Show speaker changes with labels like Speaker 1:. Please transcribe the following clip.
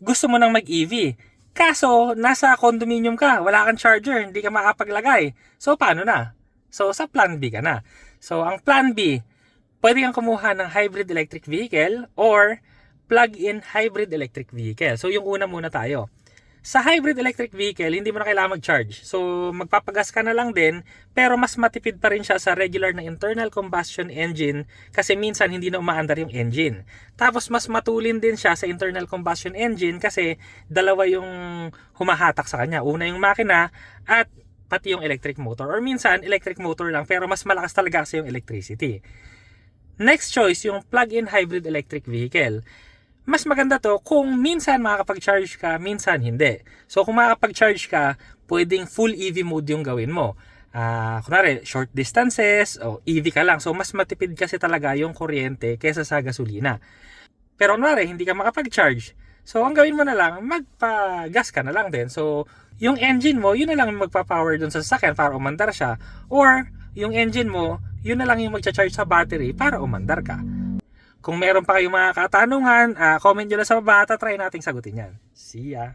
Speaker 1: gusto mo nang mag-EV. Kaso, nasa condominium ka, wala kang charger, hindi ka makapaglagay. So, paano na? So, sa plan B ka na. So, ang plan B, pwede kang kumuha ng hybrid electric vehicle or plug-in hybrid electric vehicle. So, yung una muna tayo. Sa hybrid electric vehicle, hindi mo na kailangan mag-charge. So, magpapagas ka na lang din, pero mas matipid pa rin siya sa regular na internal combustion engine kasi minsan hindi na umaandar yung engine. Tapos, mas matulin din siya sa internal combustion engine kasi dalawa yung humahatak sa kanya. Una yung makina at pati yung electric motor. Or minsan, electric motor lang pero mas malakas talaga kasi yung electricity. Next choice, yung plug-in hybrid electric vehicle. Mas maganda to kung minsan makakapag-charge ka, minsan hindi. So kung makakapag-charge ka, pwedeng full EV mode yung gawin mo. Kunwari, short distances o EV ka lang. So mas matipid kasi talaga yung kuryente kaysa sa gasolina. Pero kunwari, hindi ka makapag-charge. So ang gawin mo na lang, magpa-gas ka na lang din. So yung engine mo, yun na lang yung magpa-power dun sa sasakyan para umandar siya. Or yung engine mo, yun na lang yung magcha-charge sa battery para umandar ka. Kung meron pa kayong mga katanungan, comment nyo lang sa baba at try nating sagutin yan. See ya!